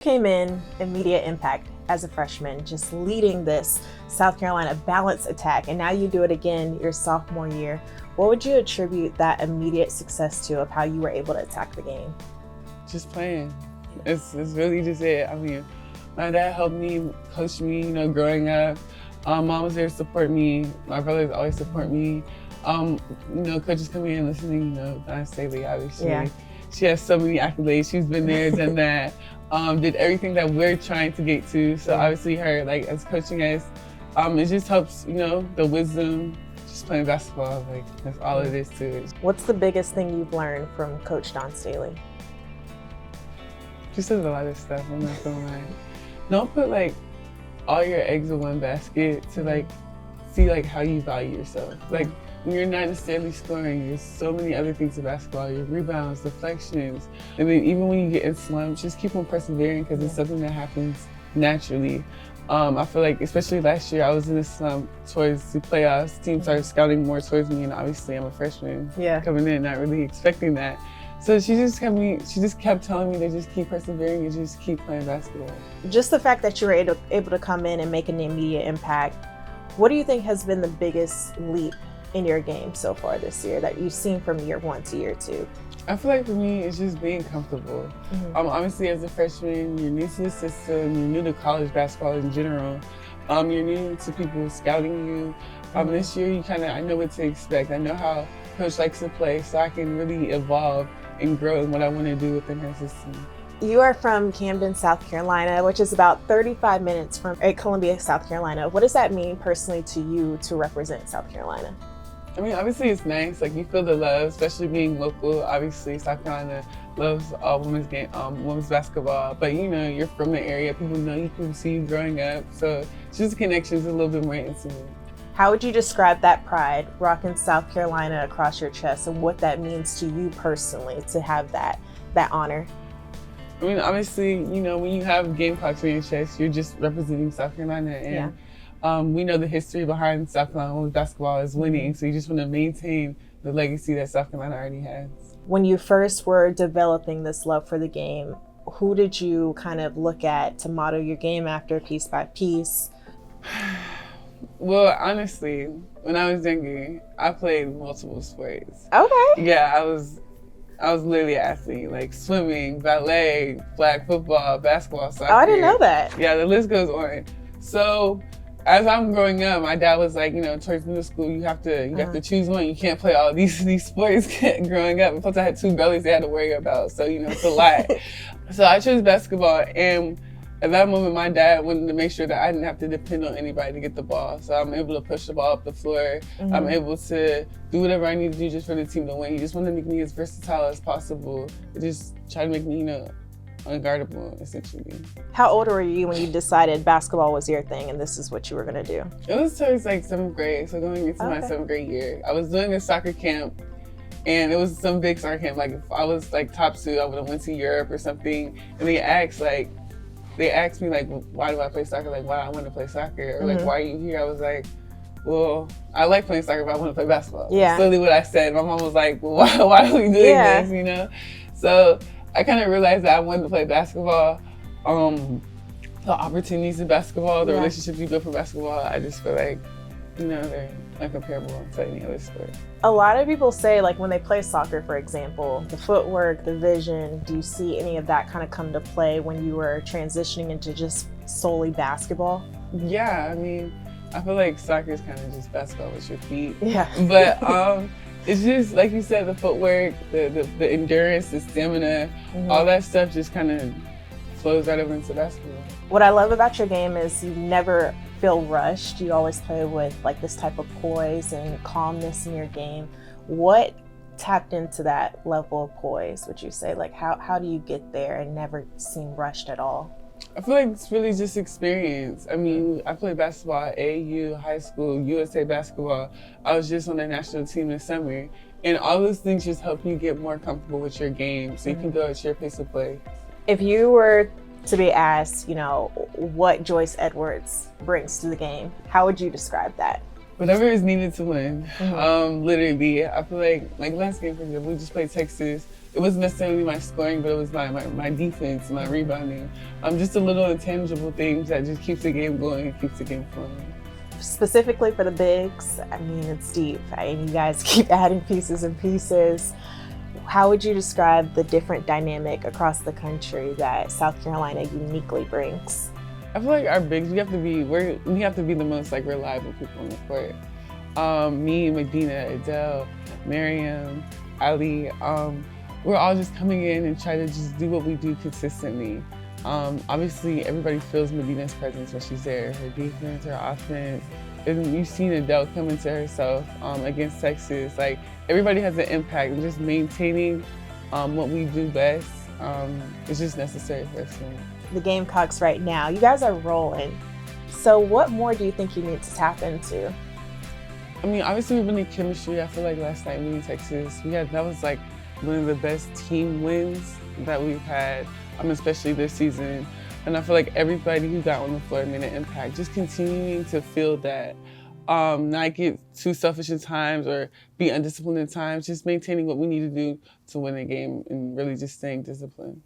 Came in immediate impact as a freshman, just leading this South Carolina balance attack, and now you do it again your sophomore year. What would you attribute that immediate success to, of how you were able to attack the game? Just playing. It's really just it. I mean, my dad helped me, coached me, growing up. Mom was there to support me. My brothers always support me. Coaches coming in listening, Don Staley, obviously. Yeah. She has so many accolades. She's been there, done that. Did everything that we're trying to get to. So obviously her, as coaching us, it just helps, the wisdom, just playing basketball, that's all it is to it. What's the biggest thing you've learned from Coach Don Staley? Just says a lot of stuff, I'm not gonna lie. Don't put all your eggs in one basket to see how you value yourself. When you're not necessarily scoring, there's so many other things in basketball, your rebounds, deflections. And then even when you get in slumps, just keep on persevering because it's something that happens naturally. I feel like, especially last year, I was in a slump towards the playoffs. Teams started scouting more towards me, and obviously I'm a freshman coming in, not really expecting that. So she just kept telling me to just keep persevering and just keep playing basketball. Just the fact that you were able to come in and make an immediate impact, what do you think has been the biggest leap in your game so far this year that you've seen from year 1 to year 2? I feel like for me, it's just being comfortable. Obviously, as a freshman, you're new to the system, you're new to college basketball in general. You're new to people scouting you. This year, I know what to expect. I know how Coach likes to play, so I can really evolve and grow in what I want to do within her system. You are from Camden, South Carolina, which is about 35 minutes from Columbia, South Carolina. What does that mean personally to you to represent South Carolina? I mean, obviously it's nice. You feel the love, especially being local. Obviously, South Carolina loves women's basketball. But you're from the area. People know you, people see you growing up. So just connections a little bit more intimate. How would you describe that pride, rocking South Carolina across your chest, and what that means to you personally to have that honor? I mean, obviously, when you have Gamecocks on your chest, you're just representing South Carolina. And we know the history behind South Carolina women's basketball is winning, so you just want to maintain the legacy that South Carolina already has. When you first were developing this love for the game, who did you kind of look at to model your game after, piece by piece? Well, honestly, when I was younger, I played multiple sports. Okay. Yeah, I was literally an athlete, swimming, ballet, flag football, basketball, soccer. Oh, I didn't know that. Yeah, the list goes on. So as I'm growing up, my dad was towards middle school, you have to choose one. You can't play all these sports growing up. Plus I had 2 bellies they had to worry about, so it's a lot. So I chose basketball, and at that moment, my dad wanted to make sure that I didn't have to depend on anybody to get the ball. So I'm able to push the ball up the floor. I'm able to do whatever I need to do just for the team to win. He just wanted to make me as versatile as possible. Just try to make me, unguardable, essentially. How old were you when you decided basketball was your thing and this is what you were going to do? It was towards 7th grade, so going into my 7th grade year. I was doing a soccer camp, and it was some big soccer camp. If I was top 2, I would have went to Europe or something. And they asked me, why do I play soccer? Why I want to play soccer? Or why are you here? I was like, well, I like playing soccer, but I want to play basketball. Yeah. That's literally what I said. My mom was like, well, why are we doing this, So I kind of realized that I wanted to play basketball. The opportunities in basketball, the relationships you build for basketball, I just feel like, they're uncomparable to any other sport. A lot of people say, when they play soccer, for example, the footwork, the vision, do you see any of that kind of come to play when you were transitioning into just solely basketball? Yeah, I mean, I feel like soccer is kind of just basketball with your feet. Yeah. But it's just, like you said, the footwork, the endurance, the stamina, all that stuff just kind of flows right over into basketball. What I love about your game is you never feel rushed. You always play with this type of poise and calmness in your game. What tapped into that level of poise, would you say? How do you get there and never seem rushed at all? I feel like it's really just experience. I mean, I played basketball at AAU, high school, USA basketball. I was just on the national team this summer. And all those things just help you get more comfortable with your game so you can go at your pace of play. If you were to be asked, what Joyce Edwards brings to the game, how would you describe that? Whatever is needed to win. Literally, I feel like last game, for example, we just played Texas. it wasn't necessarily my scoring, but it was my defense, my rebounding. Just the little intangible things that just keeps the game going and keeps the game flowing. Specifically for the bigs, I mean, it's deep. And you guys keep adding pieces and pieces. How would you describe the different dynamic across the country that South Carolina uniquely brings? I feel like our bigs, we have to be the most like reliable people on the court. Me, Medina, Adele, Miriam, Ali, we're all just coming in and try to just do what we do consistently. Obviously, everybody feels Medina's presence when she's there, her defense, her offense. And you've seen Adele come into herself against Texas. Like, everybody has an impact, and just maintaining what we do best is just necessary for us to win. The Gamecocks right now, you guys are rolling. So what more do you think you need to tap into? I mean, obviously we really need chemistry. I feel like last night we in Texas, that was like one of the best team wins that we've had, especially this season. And I feel like everybody who got on the floor made an impact. Just continuing to feel that, not get too selfish at times or be undisciplined at times, just maintaining what we need to do to win a game and really just staying disciplined.